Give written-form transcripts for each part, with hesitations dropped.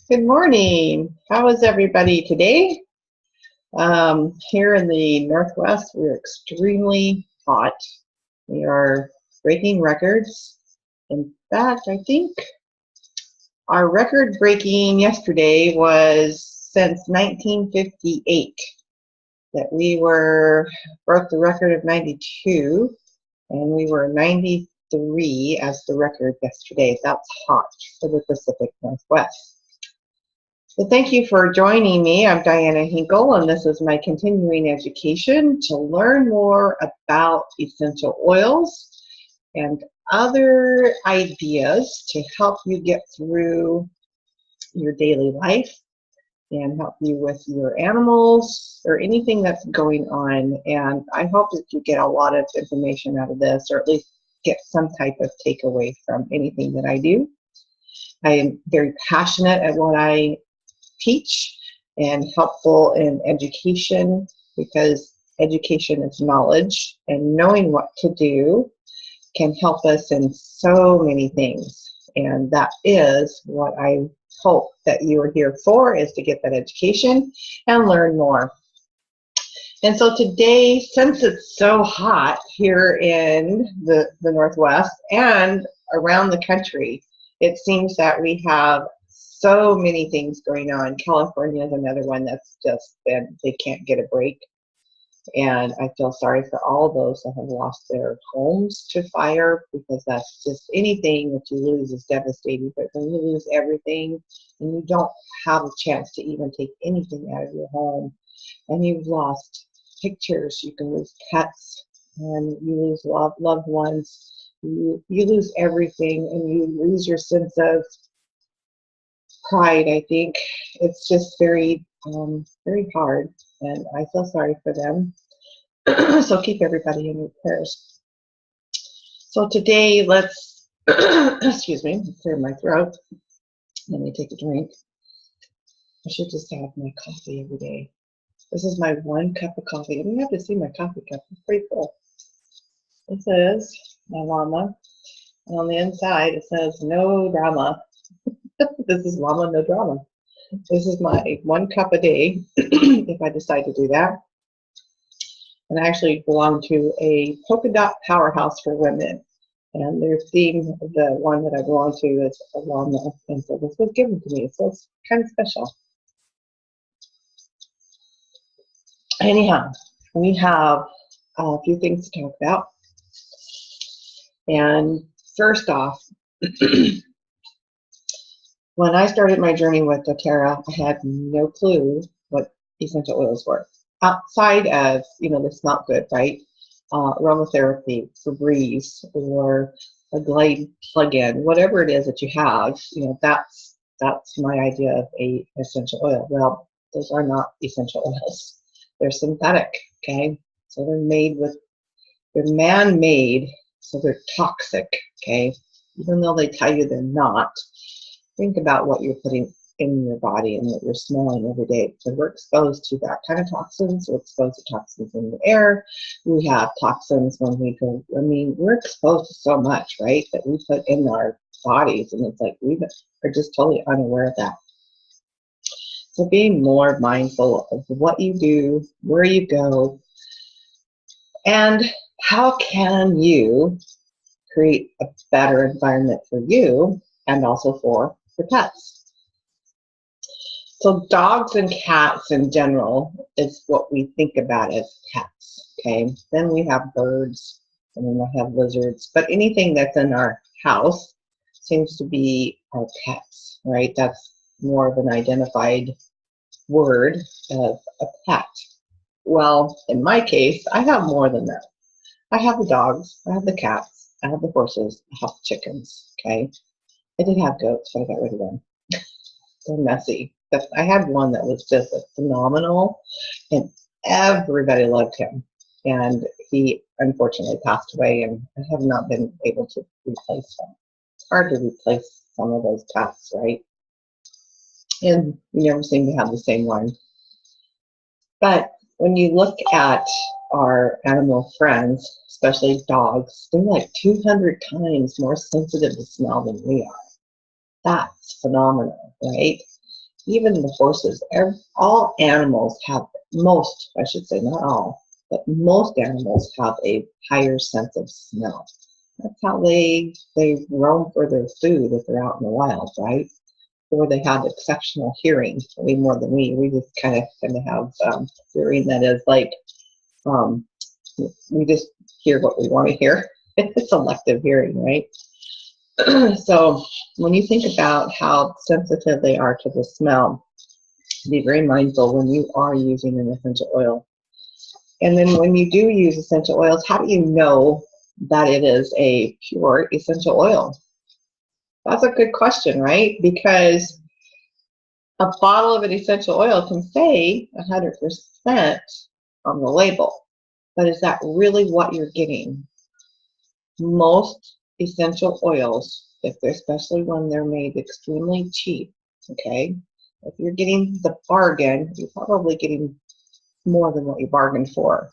Good morning. How is everybody today? Here in the Northwest, we're extremely hot. We are breaking records. In fact, I think our record breaking yesterday was since 1958 that we broke the record of 92, and we were 93 as the record yesterday. That's hot for the Pacific Northwest. Well, thank you for joining me. I'm Diana Hinkle, and this is my continuing education to learn more about essential oils and other ideas to help you get through your daily life and help you with your animals or anything that's going on. And I hope that you get a lot of information out of this, or at least get some type of takeaway from anything that I do. I am very passionate at what I teach and helpful in education, because education is knowledge, and knowing what to do can help us in so many things. And that is what I hope that you are here for, is to get that education and learn more. And so today, since it's so hot here in the Northwest and around the country, it seems that we have so many things going on. California is another one that's just been, they can't get a break. And I feel sorry for all those that have lost their homes to fire, because that's just, anything that you lose is devastating. But when you lose everything and you don't have a chance to even take anything out of your home, and you've lost pictures, you can lose pets, and you lose loved ones, you lose everything, and you lose your sense of pride. I think it's just very hard, and I feel sorry for them. So keep everybody in your prayers. So today, let's excuse me, clear my throat. Let me take a drink. I should just have my coffee every day. This is my 1 cup of coffee. I don't have to see my coffee cup. It's pretty full. This is my llama, and on the inside it says no drama. This is Llama No Drama. This is my 1 cup a day, if I decide to do that. And I actually belong to a polka dot powerhouse for women. And their theme, the one that I belong to, is a llama. And so this was given to me. So it's kind of special. Anyhow, we have a few things to talk about. And first off, when I started my journey with doTERRA, I had no clue what essential oils were. Outside of, they smell good, right? Aromatherapy, Febreze, or a Glade plug-in, whatever it is that you have, that's my idea of a essential oil. Well, those are not essential oils. They're synthetic, okay? So they're man-made, so they're toxic, okay? Even though they tell you they're not. Think about what you're putting in your body and what you're smelling every day. So we're exposed to that kind of toxins. We're exposed to toxins in the air. We have toxins when we go, we're exposed to so much, right, that we put in our bodies, and it's like we are just totally unaware of that. So being more mindful of what you do, where you go, and how can you create a better environment for you and also for your pets. So dogs and cats in general is what we think about as pets, okay? Then we have birds, and then we have lizards, but anything that's in our house seems to be our pets, right? That's more of an identified word of a pet. Well, in my case, I have more than that. I have the dogs, I have the cats, I have the horses, I have the chickens, okay? I did have goats, but I got rid of them. They're messy. But I had one that was just phenomenal, and everybody loved him. And he unfortunately passed away, and I have not been able to replace him. It's hard to replace some of those pets, right? And you never seem to have the same one. But when you look at our animal friends, especially dogs, they're like 200 times more sensitive to smell than we are. That's phenomenal, right? even the horses, all animals have, most, I should say, not all, but most animals have a higher sense of smell. That's how they roam for their food if they're out in the wild, right? Or they have exceptional hearing, way more than we. We just kind of have hearing that is like, we just hear what we want to hear. It's selective hearing, right? So when you think about how sensitive they are to the smell, be very mindful when you are using an essential oil. And then when you do use essential oils, how do you know that it is a pure essential oil? That's a good question, right? Because a bottle of an essential oil can say 100% on the label, but is that really what you're getting? Most essential oils, especially when they're made extremely cheap, okay? If you're getting the bargain, you're probably getting more than what you bargained for.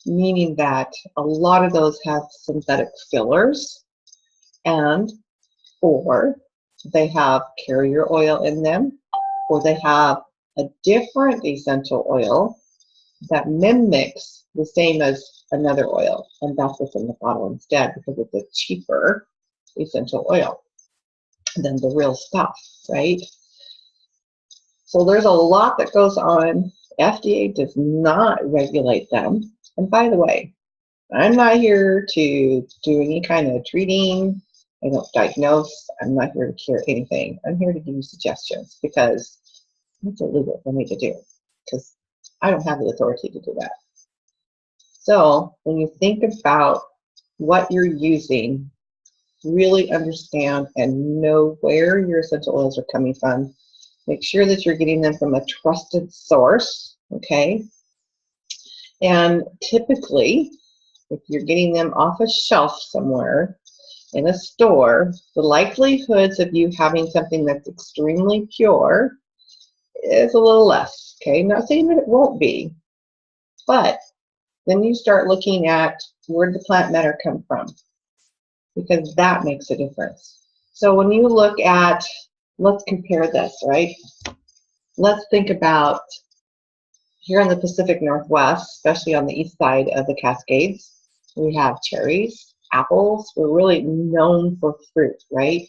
Meaning that a lot of those have synthetic fillers, and or they have carrier oil in them, or they have a different essential oil that mimics the same as another oil, and that's what's in the bottle instead, because it's a cheaper essential oil than the real stuff, right? So there's a lot that goes on. FDA does not regulate them. And by the way, I'm not here to do any kind of treating. I don't diagnose. I'm not here to cure anything. I'm here to give you suggestions because it's illegal for me to do, because I don't have the authority to do that. So when you think about what you're using, really understand and know where your essential oils are coming from. Make sure that you're getting them from a trusted source, okay? And typically, if you're getting them off a shelf somewhere in a store, the likelihoods of you having something that's extremely pure is a little less, okay? Not saying that it won't be, but then you start looking at where did the plant matter come from, because that makes a difference. So when you look at, let's compare this, right? Let's think about here in the Pacific Northwest, especially on the east side of the Cascades, we have cherries, apples. We're really known for fruit, right?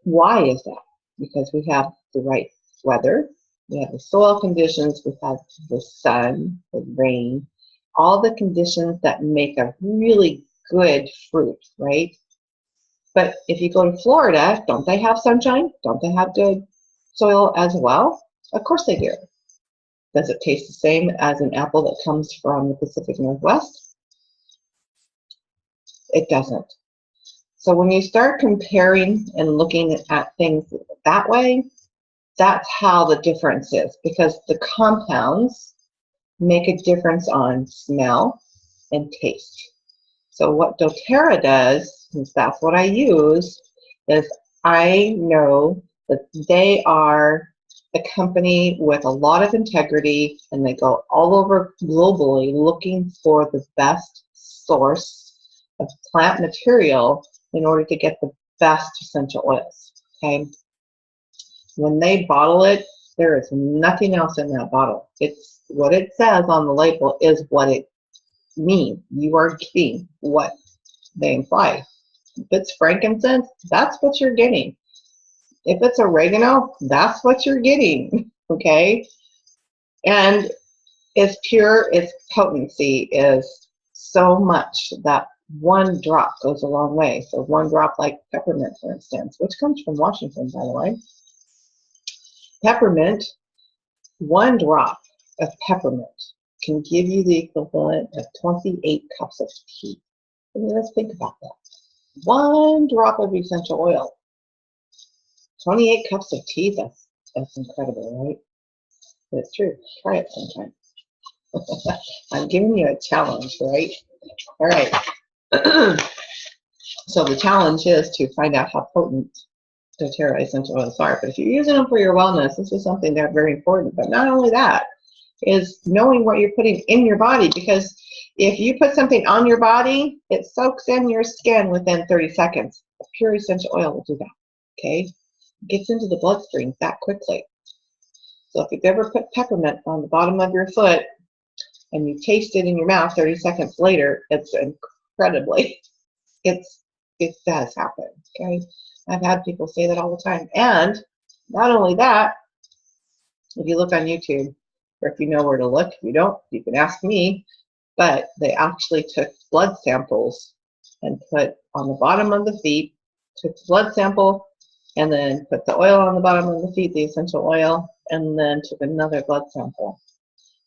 Why is that? Because we have the right weather, we have the soil conditions, we have the sun, the rain, all the conditions that make a really good fruit, right? But if you go to Florida, don't they have sunshine? Don't they have good soil as well? Of course they do. Does it taste the same as an apple that comes from the Pacific Northwest? It doesn't. So when you start comparing and looking at things that way, that's how the difference is, because the compounds make a difference on smell and taste. So what doTERRA does, since that's what I use, is I know that they are a company with a lot of integrity, and they go all over globally looking for the best source of plant material in order to get the best essential oils, okay? When they bottle it, there is nothing else in that bottle. It's what it says on the label is what it means. You are getting what they imply. If it's frankincense, that's what you're getting. If it's oregano, that's what you're getting, okay? And it's pure, its potency is so much that one drop goes a long way. So one drop like peppermint, for instance, which comes from Washington, by the way. Peppermint, one drop of peppermint can give you the equivalent of 28 cups of tea. I mean, let's think about that. One drop of essential oil, 28 cups of tea, that's incredible, right? But it's true. Try it sometime. I'm giving you a challenge, right? All right. So the challenge is to find out how potent doTERRA essential oils are. But if you're using them for your wellness, this is something that's very important. But not only that, is knowing what you're putting in your body, because if you put something on your body, it soaks in your skin within 30 seconds. A pure essential oil will do that, okay? gets into the bloodstream that quickly. So if you've ever put peppermint on the bottom of your foot and you taste it in your mouth 30 seconds later, it's incredibly, it does happen, okay? I've had people say that all the time. And not only that, if you look on YouTube, or if you know where to look, if you don't, you can ask me, but they actually took blood samples and put on the bottom of the feet, took the blood sample, and then put the oil on the bottom of the feet, the essential oil, and then took another blood sample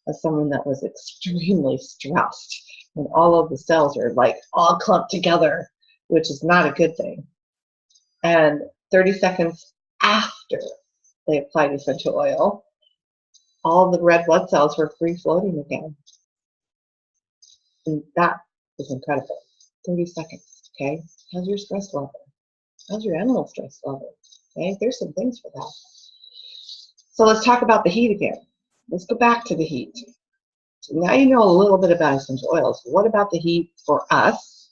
of someone that was extremely stressed. And all of the cells are like all clumped together, which is not a good thing. And 30 seconds after they applied essential oil, all the red blood cells were free floating again. And that is incredible. 30 seconds, okay? How's your stress level? How's your animal stress level? Okay, there's some things for that. So let's talk about the heat again. Let's go back to the heat. So now you know a little bit about essential oils. What about the heat for us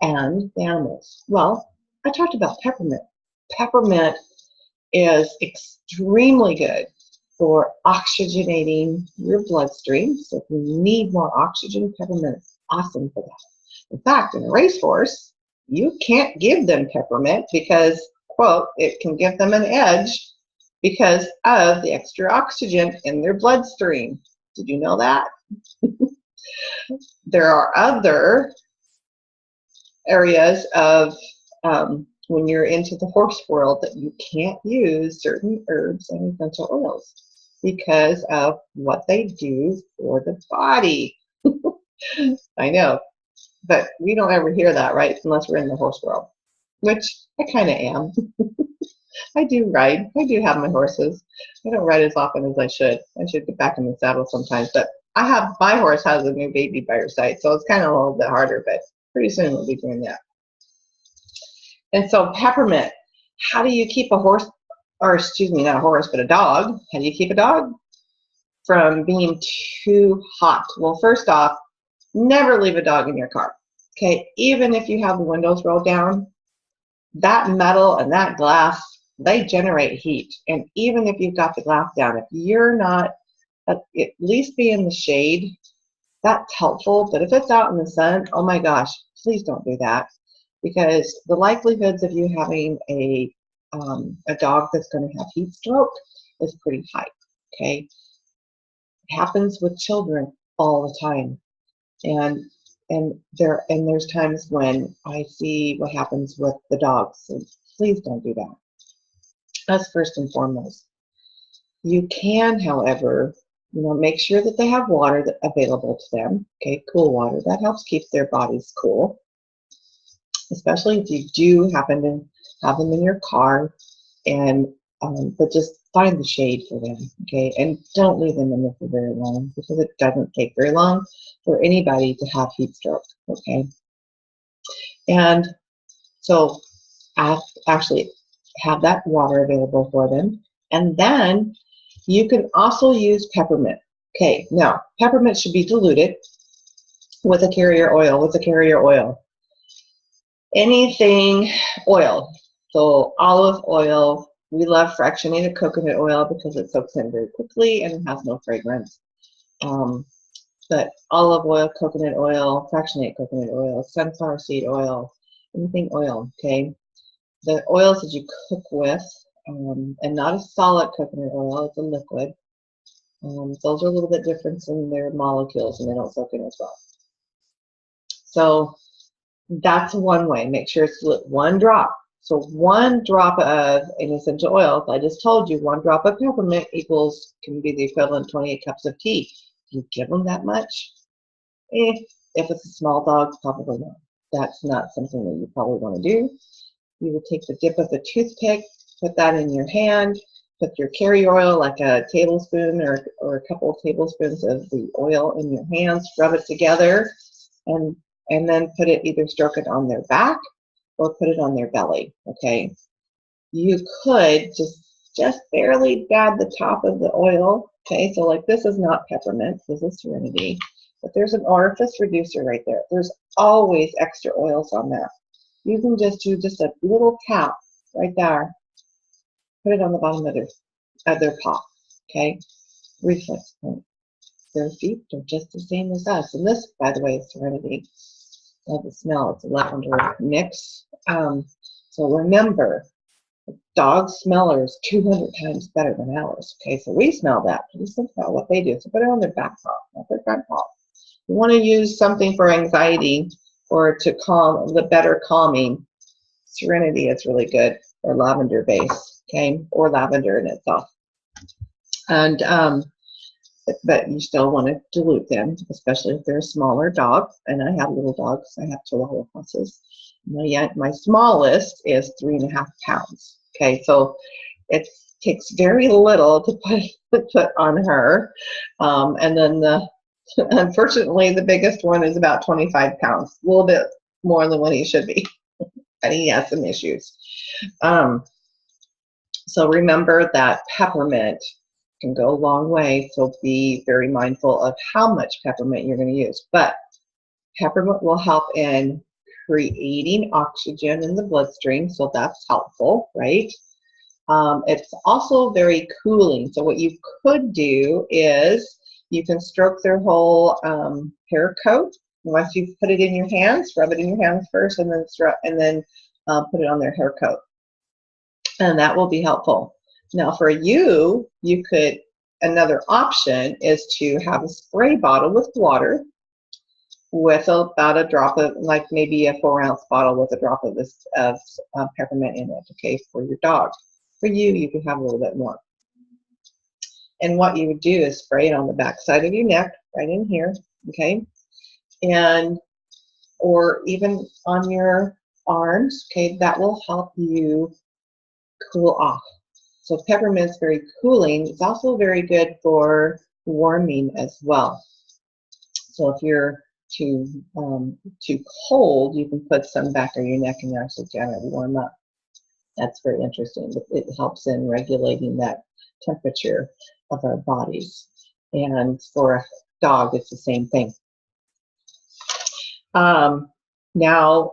and the animals? Well, I talked about peppermint. Peppermint is extremely good for oxygenating your bloodstream. So if you need more oxygen, peppermint is awesome for that. In fact, in a racehorse, you can't give them peppermint because, quote, it can give them an edge because of the extra oxygen in their bloodstream. Did you know that? There are other areas of when you're into the horse world that you can't use certain herbs and essential oils because of what they do for the body. I know, but we don't ever hear that, right? Unless we're in the horse world, which I kind of am. I do ride. I do have my horses. I don't ride as often as I should. I should get back in the saddle sometimes, but my horse has a new baby by her side, so it's kind of a little bit harder, but pretty soon we'll be doing that. And so peppermint, how do you keep a horse, or excuse me, not a horse, but a dog, how do you keep a dog from being too hot? Well, first off, never leave a dog in your car, okay? Even if you have the windows rolled down, that metal and that glass, they generate heat. And even if you've got the glass down, if you're not, at least be in the shade, that's helpful. But if it's out in the sun, oh my gosh, please don't do that. Because the likelihoods of you having a dog that's going to have heat stroke is pretty high, okay? It happens with children all the time. And there's times when I see what happens with the dogs. So please don't do that. That's first and foremost. You can, however, make sure that they have water available to them. Okay, cool water. That helps keep their bodies cool, especially if you do happen to have them in your car. And but just find the shade for them, okay? And don't leave them in there for very long because it doesn't take very long for anybody to have heat stroke, okay? And so actually have that water available for them. And then you can also use peppermint. Okay, now peppermint should be diluted with a carrier oil, anything oil. So olive oil, we love fractionated coconut oil because it soaks in very quickly and it has no fragrance. But olive oil, coconut oil, fractionated coconut oil, sunflower seed oil, anything oil, okay? The oils that you cook with, and not a solid coconut oil, it's a liquid. Those are a little bit different in their molecules and they don't soak in as well. So that's one way. Make sure it's one drop. So 1 drop of an essential oil, I just told you 1 drop of peppermint can be the equivalent of 28 cups of tea. Do you give them that much? If it's a small dog, probably not. That's not something that you probably want to do. You would take the dip of the toothpick, put that in your hand, put your carrier oil, like a tablespoon or a couple of tablespoons of the oil in your hands, rub it together, and then either stroke it on their back or put it on their belly, okay? You could just barely dab the top of the oil, okay? So like this is not peppermint, this is Serenity, but there's an orifice reducer right there. There's always extra oils on that. You can just do just a little tap right there put it on the bottom of their paw, okay? Reflex point. Their feet are just the same as us. And this, by the way, is Serenity. Love the smell. It's a lavender mix. So remember, dog smeller is 200 times better than ours. Okay, so we smell that. Just think about what they do. So put it on their back paw, not their front paw. You want to use something for anxiety or to calm, the better calming. Serenity is really good, or lavender base, okay, or lavender in itself. And but you still want to dilute them, especially if they're a smaller dog. And I have little dogs. I have Chihuahua crosses. My smallest is 3.5 pounds. Okay, so it takes very little to put on her. And then unfortunately, the biggest one is about 25 pounds, a little bit more than what he should be. And he has some issues. So remember that peppermint can go a long way, so be very mindful of how much peppermint you're going to use. But peppermint will help in creating oxygen in the bloodstream, so that's helpful, right? It's also very cooling. So what you could do is you can stroke their whole hair coat. Once you put it in your hands, rub it in your hands first, and then put it on their hair coat, and that will be helpful. Now for you could, another option is to have a spray bottle with water with about a drop of, like maybe a 4-ounce bottle with a drop of this peppermint in it, okay, for your dog. For you could have a little bit more. And what you would do is spray it on the back side of your neck, right in here, okay, and or even on your arms, okay, that will help you cool off. So peppermint is very cooling. It's also very good for warming as well. So if you're too cold, you can put some back on your neck and actually get it warm up. That's very interesting. It helps in regulating that temperature of our bodies. And for a dog, it's the same thing. Now,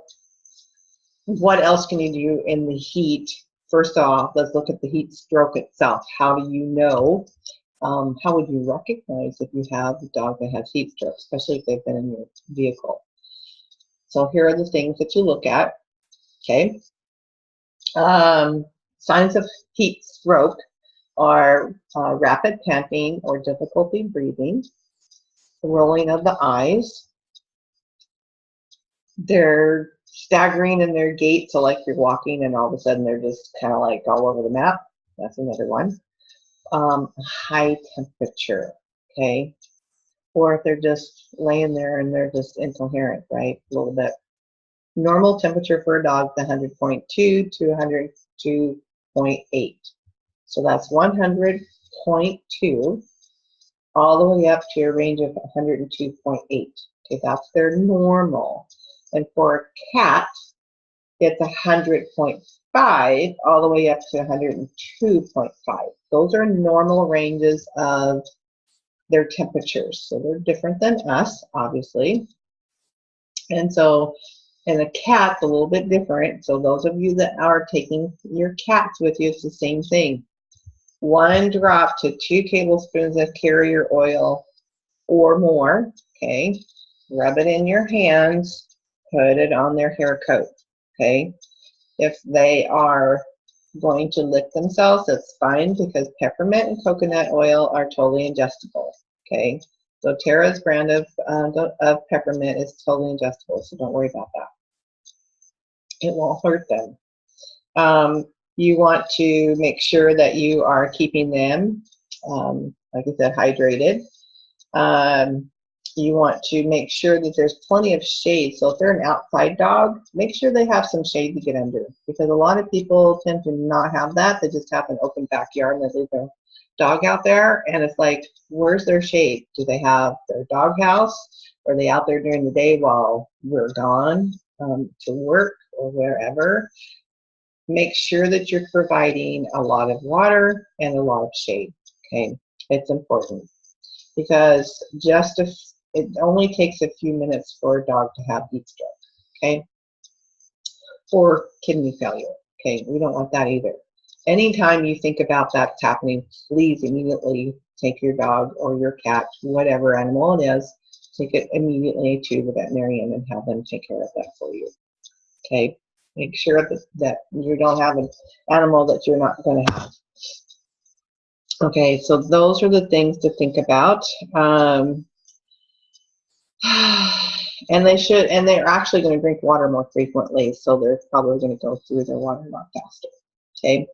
what else can you do in the heat? First off, let's look at the heat stroke itself. How do you know? How would you recognize if you have a dog that has heat stroke, especially if they've been in your vehicle? So here are the things that you look at, okay? Signs of heat stroke are rapid panting or difficulty breathing, rolling of the eyes. They're staggering in their gait, so like you're walking and all of a sudden they're just kind of like all over the map. That's another one. High temperature, okay? Or if they're just laying there and they're just incoherent, right? A little bit. Normal temperature for a dog is 100.2 to 102.8. So that's 100.2 all the way up to a range of 102.8. Okay, that's their normal. And for a cat, it's 100.5 all the way up to 102.5. Those are normal ranges of their temperatures. So they're different than us, obviously. And so, and a cat's a little bit different. So those of you that are taking your cats with you, it's the same thing. 1 drop to 2 tablespoons of carrier oil or more, okay? Rub it in your hands, put it on their hair coat, okay? If they are going to lick themselves, that's fine, because peppermint and coconut oil are totally ingestible, okay? So Tara's brand of peppermint is totally ingestible, so don't worry about that. It won't hurt them. You want to make sure that you are keeping them, like I said, hydrated. You want to make sure that there's plenty of shade. So if they're an outside dog, make sure they have some shade to get under, because a lot of people tend to not have that. They just have an open backyard and they leave their dog out there, and it's like, where's their shade? Do they have their dog house? Are they out there during the day while we're gone to work or wherever? Make sure that you're providing a lot of water and a lot of shade, okay? It's important, because it only takes a few minutes for a dog to have heat stroke, okay? Or kidney failure, okay? We don't want that either. anytime you think about that's happening, please immediately take your dog or your cat, whatever animal it is, take it immediately to the veterinarian and have them take care of that for you. Okay? Make sure that you don't have an animal that you're not going to have. Okay, so those are the things to think about. And they're actually going to drink water more frequently, so they're probably going to go through their water a lot faster. Okay.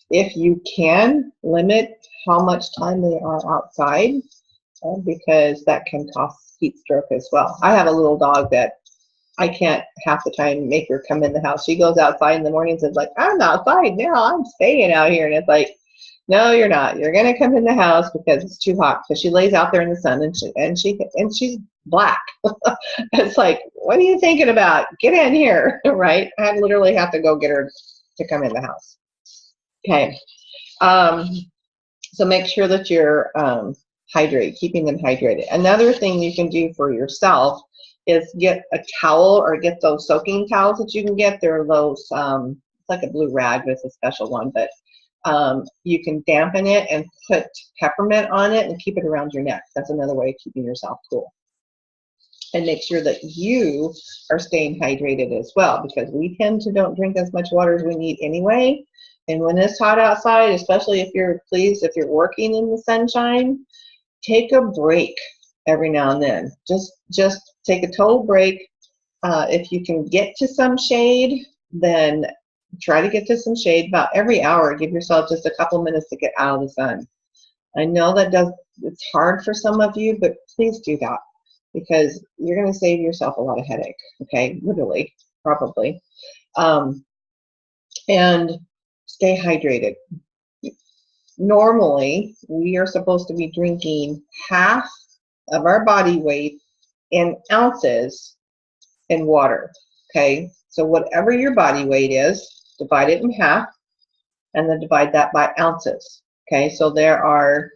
If you can, limit how much time they are outside, because that can cause heat stroke as well. I have a little dog that I can't half the time make her come in the house. She goes outside in the mornings and is like, I'm outside now, I'm staying out here. And it's like, no, you're not. You're gonna come in the house because it's too hot. Because she lays out there in the sun and she's black. It's like, what are you thinking about? Get in here, right? I literally have to go get her to come in the house. Okay. So make sure that you're keeping them hydrated. Another thing you can do for yourself is get a towel or get those soaking towels that you can get. They're those, it's like a blue rag, but it's a special one, but you can dampen it and put peppermint on it and keep it around your neck. That's another way of keeping yourself cool. And make sure that you are staying hydrated as well, because we tend to don't drink as much water as we need anyway. And when it's hot outside, especially if you're working in the sunshine, take a break every now and then. Just take a total break. If you can get to some shade, then try to get to some shade about every hour. Give yourself just a couple minutes to get out of the sun. I know it's hard for some of you, but please do that, because you're going to save yourself a lot of headache. Okay, literally, probably. And stay hydrated. Normally, we are supposed to be drinking half of our body weight in ounces in water. Okay, so whatever your body weight is, divide it in half, and then divide that by ounces. Okay, so there are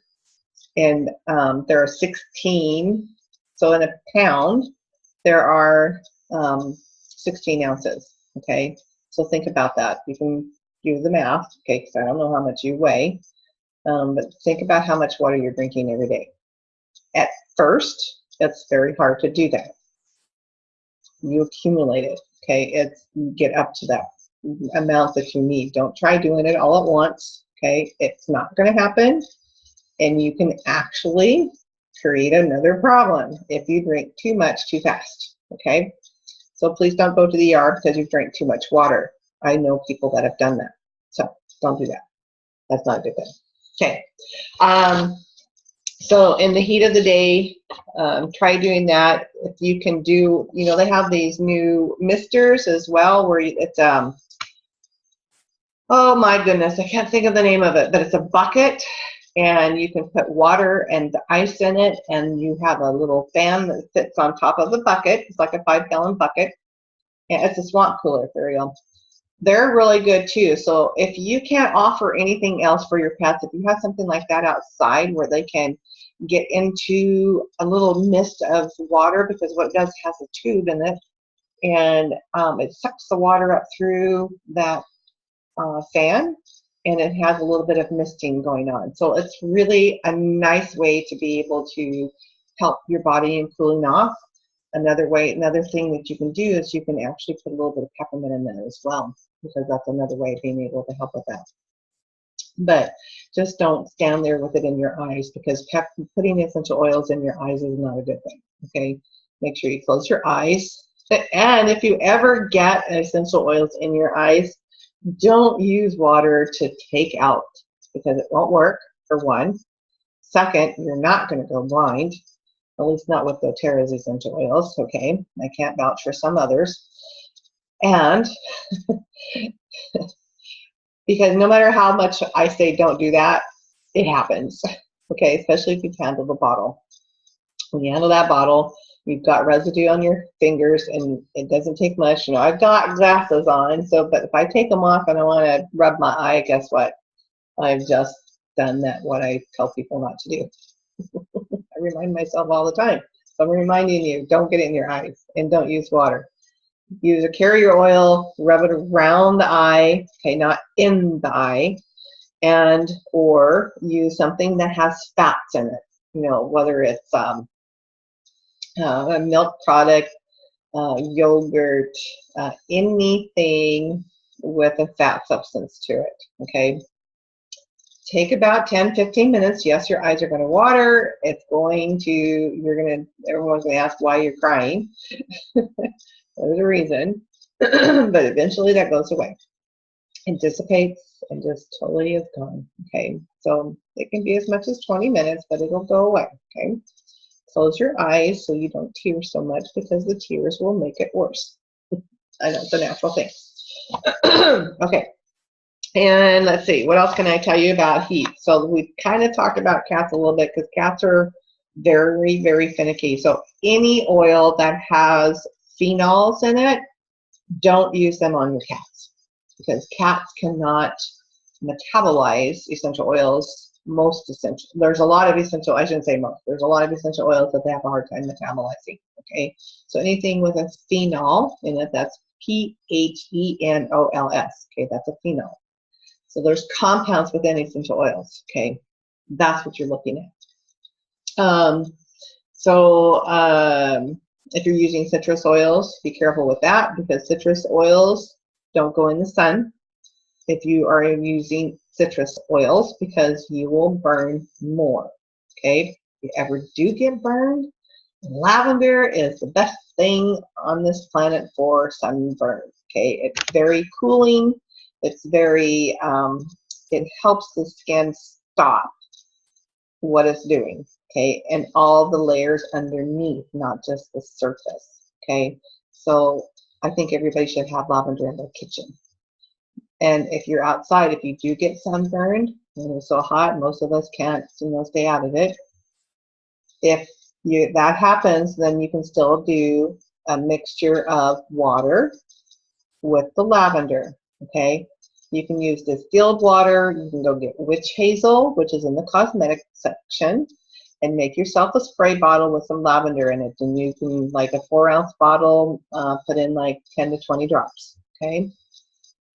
16. So in a pound, there are 16 ounces. Okay, so think about that. You can do the math. Okay, because I don't know how much you weigh, but think about how much water you're drinking every day. At first, it's very hard to do that. You accumulate it. Okay, you get up to that amount that you need. Don't try doing it all at once. Okay, it's not going to happen, and you can actually create another problem if you drink too much too fast. Okay, so please don't go to the ER because you've drank too much water. I know people that have done that, so don't do that. That's not a good thing. Okay, so in the heat of the day, try doing that. If you can do, they have these new misters as well, where it's oh my goodness, I can't think of the name of it, but it's a bucket, and you can put water and ice in it, and you have a little fan that sits on top of the bucket. It's like a 5-gallon bucket, and it's a swamp cooler for real. They're really good too. So if you can't offer anything else for your pets, if you have something like that outside where they can get into a little mist of water, because what it does has a tube in it, and it sucks the water up through that fan, and it has a little bit of misting going on. So it's really a nice way to be able to help your body in cooling off. Another thing that you can do is you can actually put a little bit of peppermint in there as well, because that's another way of being able to help with that. But just don't stand there with it in your eyes, because putting essential oils in your eyes is not a good thing. Okay, make sure you close your eyes. And if you ever get essential oils in your eyes, don't use water to take out, because it won't work, for one. Second, you're not going to go blind, at least not with doTERRA's essential oils. Okay, I can't vouch for some others. And because no matter how much I say don't do that, it happens. Okay, especially if you handle the bottle. When you handle that bottle, you've got residue on your fingers, and it doesn't take much. I've got glasses on, but if I take them off and I want to rub my eye, guess what? I've just done what I tell people not to do. I remind myself all the time. So I'm reminding you, don't get it in your eyes, and don't use water. Use a carrier oil, rub it around the eye, okay, not in the eye, and or use something that has fats in it, you know, whether it's a milk product, yogurt, anything with a fat substance to it, okay? Take about 10-15 minutes. Yes, your eyes are going to water. It's going to, everyone's going to ask why you're crying. There's a reason, but eventually that goes away. It dissipates and just totally is gone, okay? So it can be as much as 20 minutes, but it'll go away, okay? Close your eyes so you don't tear so much because the tears will make it worse. I know, it's a natural thing. Okay, and let's see, what else can I tell you about heat? So we kind of talked about cats a little bit because cats are very, very finicky. So any oil that has phenols in it, don't use them on your cats because cats cannot metabolize essential oils. Most essential, there's a lot of essential, I shouldn't say most, there's a lot of essential oils that they have a hard time metabolizing, okay? So anything with a phenol in it, that's P-H-E-N-O-L-S, okay, that's a phenol. So there's compounds within essential oils, okay? That's what you're looking at. If you're using citrus oils, be careful with that because citrus oils don't go in the sun if you are using citrus oils because you will burn more, okay? If you ever do get burned, lavender is the best thing on this planet for sunburn, okay? It's very cooling. It's very, it helps the skin stop what it's doing, okay? And all the layers underneath, not just the surface, okay? So I think everybody should have lavender in their kitchen. And if you're outside, if you do get sunburned, and it's so hot, most of us can't, stay out of it. If that happens, then you can still do a mixture of water with the lavender, okay? You can use distilled water. You can go get witch hazel, which is in the cosmetic section, and make yourself a spray bottle with some lavender in it. And you can, like a 4-ounce bottle, put in like 10 to 20 drops, okay?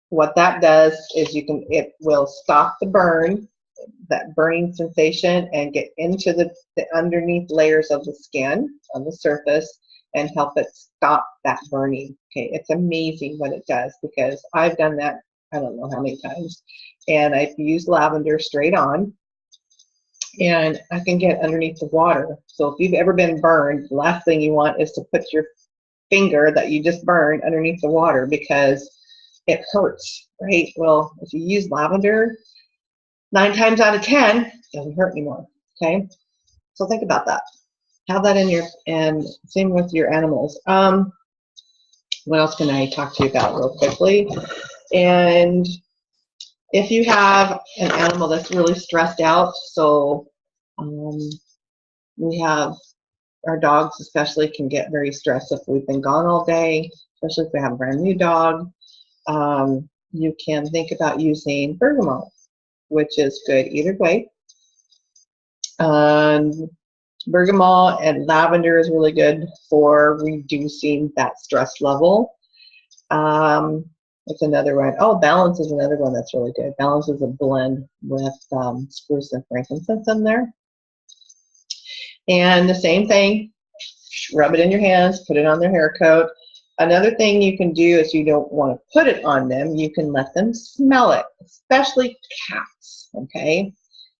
What that does is it will stop the burn, that burning sensation, and get into the underneath layers of the skin on the surface and help it stop that burning. Okay, it's amazing what it does because I've done that I don't know how many times, and I've used lavender straight on, and I can get underneath the water. So if you've ever been burned, the last thing you want is to put your finger that you just burned underneath the water because it hurts, right? Well, if you use lavender, 9 times out of 10, it doesn't hurt anymore, okay? So think about that. Have that in and same with your animals. What else can I talk to you about real quickly? And if you have an animal that's really stressed out, so we have our dogs especially can get very stressed if we've been gone all day, especially if we have a brand new dog. You can think about using bergamot, which is good either way. Bergamot and lavender is really good for reducing that stress level. It's another one. Oh, Balance is another one that's really good. Balance is a blend with spruce and frankincense in there. And the same thing, rub it in your hands, put it on their hair coat. Another thing you can do is you don't want to put it on them, you can let them smell it, especially cats, okay?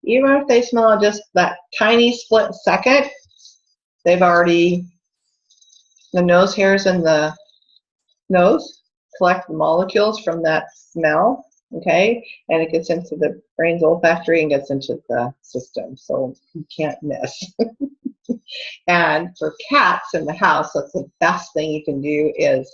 Even if they smell just that tiny split second, they've already, the nose hairs in the nose collect the molecules from that smell, okay? And it gets into the brain's olfactory and gets into the system, so you can't miss. And for cats in the house, that's the best thing you can do is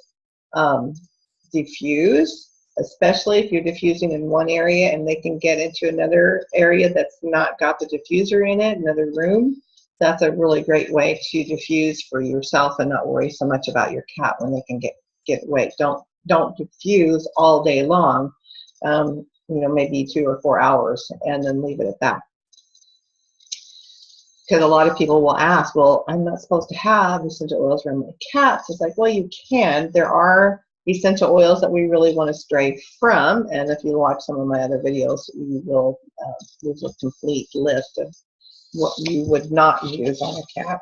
diffuse, especially if you're diffusing in one area and they can get into another area that's not got the diffuser in it, another room. That's a really great way to diffuse for yourself and not worry so much about your cat when they can get wet. Don't diffuse all day long, maybe 2 or 4 hours, and then leave it at that. because a lot of people will ask, well, I'm not supposed to have essential oils around my cats. It's like, well, you can. There are essential oils that we really want to stray from, and if you watch some of my other videos, you will there's a complete list of what you would not use on a cat.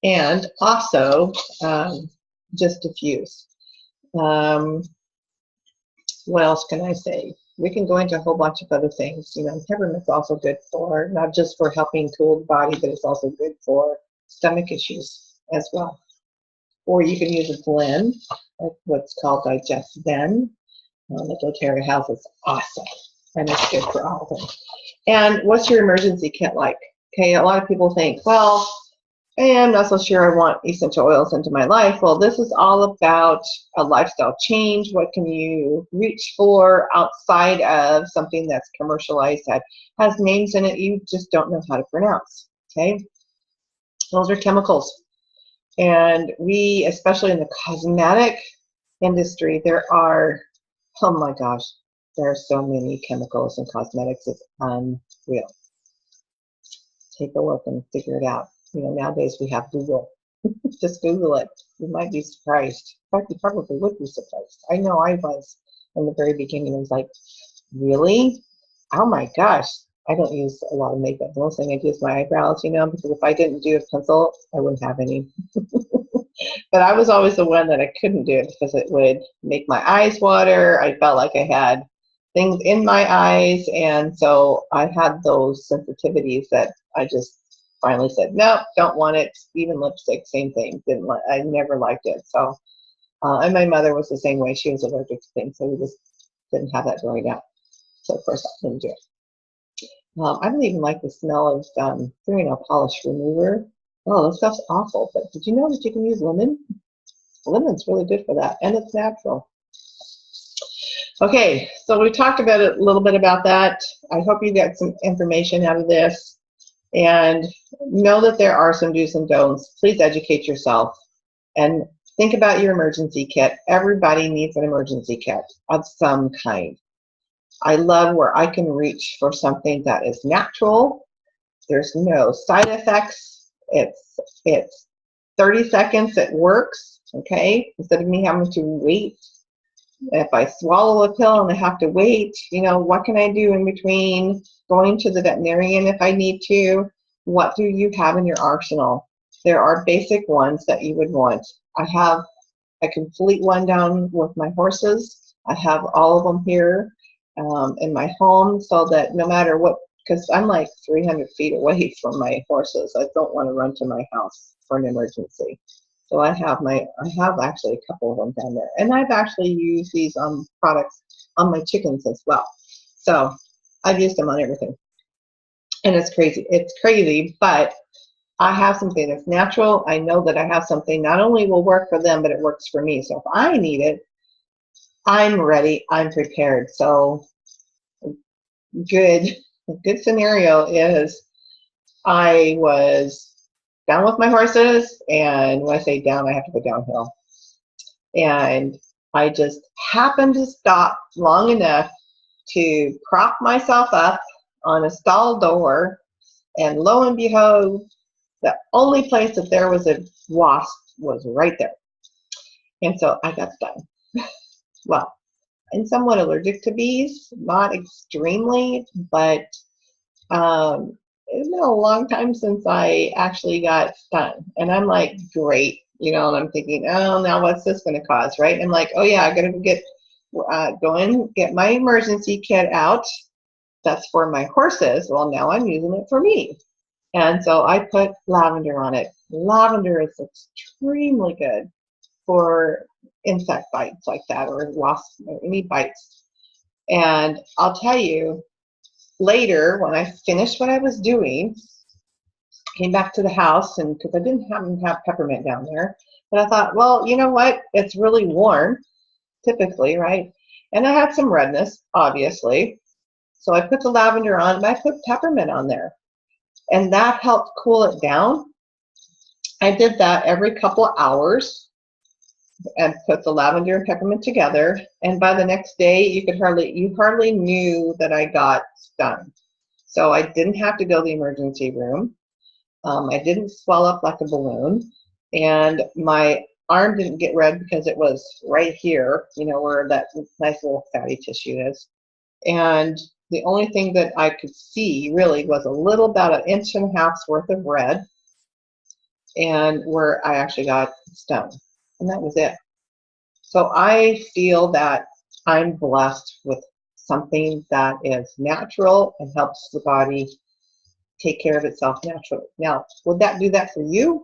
And also, just diffuse. What else can I say? We can go into a whole bunch of other things. You know, peppermint's also good for, not just for helping cool the body, but it's also good for stomach issues as well. Or you can use a blend, like what's called Digest Zen. The doTERRA House is awesome, and it's good for all of them. And what's your emergency kit like? Okay, a lot of people think, well, I'm not so sure I want essential oils into my life. Well, this is all about a lifestyle change. What can you reach for outside of something that's commercialized, that has names in it you just don't know how to pronounce, okay? Those are chemicals. And we, especially in the cosmetic industry, there are, oh my gosh, there are so many chemicals in cosmetics. It's unreal. Take a look and figure it out. You know, nowadays we have Google. Just Google it. You might be surprised. In fact, you probably would be surprised. I know I was in the very beginning. I was like, really? Oh my gosh. I don't use a lot of makeup. The only thing I do is my eyebrows, you know, because if I didn't do a pencil, I wouldn't have any. But I was always the one that I couldn't do it because it would make my eyes water. I felt like I had things in my eyes, and so I had those sensitivities that I just finally said, nope, don't want it. Even lipstick, same thing. I never liked it. So, and my mother was the same way. She was allergic to things, so we just didn't have that growing up. So of course I didn't do it. I don't even like the smell of fingernail polish remover. Oh, that stuff's awful. But did you know that you can use lemon? Lemon's really good for that, and it's natural. Okay, so we talked about it a little bit about that. I hope you got some information out of this. And know that there are some do's and don'ts. Please educate yourself and think about your emergency kit. Everybody needs an emergency kit of some kind. I love where I can reach for something that is natural. There's no side effects. It's 30 seconds, it works, okay? Instead of me having to wait. If I swallow a pill and I have to wait, you know, what can I do in between going to the veterinarian if I need to? What do you have in your arsenal? There are basic ones that you would want. I have a complete one down with my horses. I have all of them here in my home, so that no matter what, because I'm like 300 feet away from my horses. I don't want to run to my house for an emergency. So I have actually a couple of them down there, and I've actually used these products on my chickens as well. So I've used them on everything, and it's crazy. It's crazy, but I have something that's natural. I know that I have something not only will work for them, but it works for me. So if I need it, I'm ready. I'm prepared. So a good scenario is I was down with my horses, and when I say down, I have to go downhill. And I just happened to stop long enough to prop myself up on a stall door, and lo and behold, the only place that there was a wasp was right there. And so I got stung. Well, I'm somewhat allergic to bees, not extremely, but it's been a long time since I actually got stung. And I'm like, great, you know, and I'm thinking, oh, now what's this going to cause, right? And I'm like, oh yeah, I got to go and get my emergency kit out. That's for my horses. Well, now I'm using it for me. And so I put lavender on it. Lavender is extremely good for insect bites like that, or wasp, or any bites. And I'll tell you, later, when I finished what I was doing, came back to the house, and because I didn't have peppermint down there, but I thought, well, you know what? It's really warm, typically, right? And I had some redness, obviously. So I put the lavender on, and I put peppermint on there. And that helped cool it down. I did that every couple of hours and put the lavender and peppermint together. And by the next day, you hardly knew that I got stung. So I didn't have to go to the emergency room. I didn't swell up like a balloon, and my arm didn't get red because it was right here, you know, where that nice little fatty tissue is. And the only thing that I could see really was a little, about 1.5 inches worth of red, and where I actually got stung, and that was it. So I feel that I'm blessed with something that is natural and helps the body take care of itself naturally. Now, would that do that for you?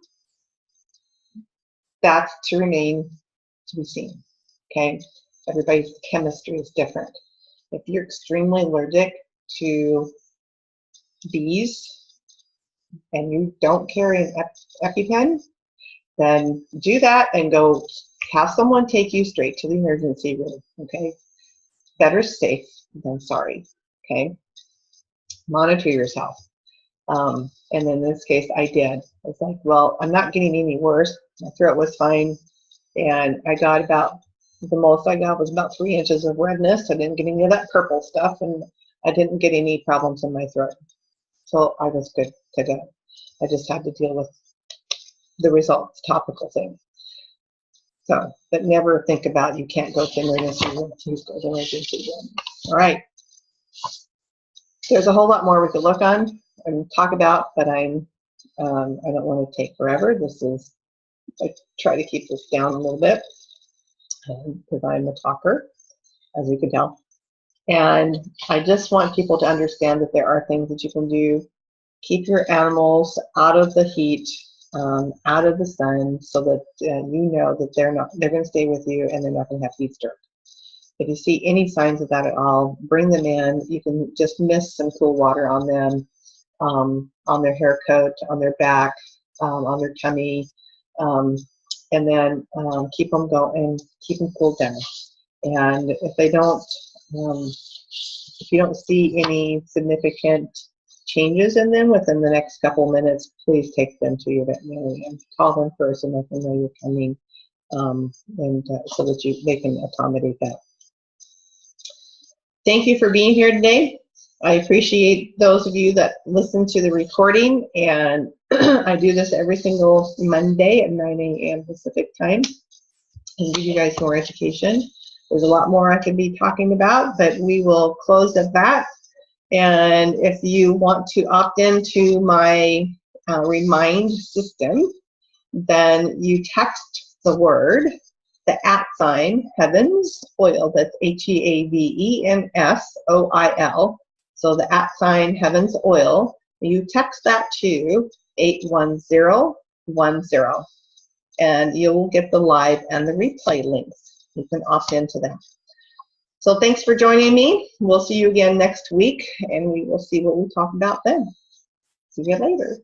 That's to remain to be seen, okay? Everybody's chemistry is different. If you're extremely allergic to bees and you don't carry an EpiPen, then do that and go have someone take you straight to the emergency room, okay? Better safe than sorry, okay? Monitor yourself. And in this case, I did. It's like, well, I'm not getting any worse. My throat was fine. And I got about, the most I got was about 3 inches of redness. I didn't get any of that purple stuff, and I didn't get any problems in my throat. So I was good to go. I just had to deal with the results, topical things. So, but never think about you can't go to emergency room. Please go to emergency room. All right. There's a whole lot more we could look on and talk about, but I don't want to take forever. I try to keep this down a little bit because I'm a talker, as you can tell. And I just want people to understand that there are things that you can do. Keep your animals out of the heat, out of the sun, so that you know that they're going to stay with you and they're not going to have heat stroke. If you see any signs of that at all, bring them in. You can just mist some cool water on them, on their hair coat, on their back, on their tummy, and then keep them going, keep them cooled down. And if they don't, if you don't see any significant changes in them within the next couple minutes, please take them to your veterinarian. Call them first and let them know you're coming, so that they can accommodate that. Thank you for being here today. I appreciate those of you that listen to the recording, and I do this every single Monday at 9 a.m. Pacific time and give you guys more education. There's a lot more I could be talking about, but we will close at that. And if you want to opt into my Remind system, then you text the word, the @ Heavens Oil, that's HEAVENSOIL. So the @ Heavens Oil, you text that to 81010, and you'll get the live and the replay links. You can opt into that. So thanks for joining me. We'll see you again next week, and we will see what we talk about then. See you later.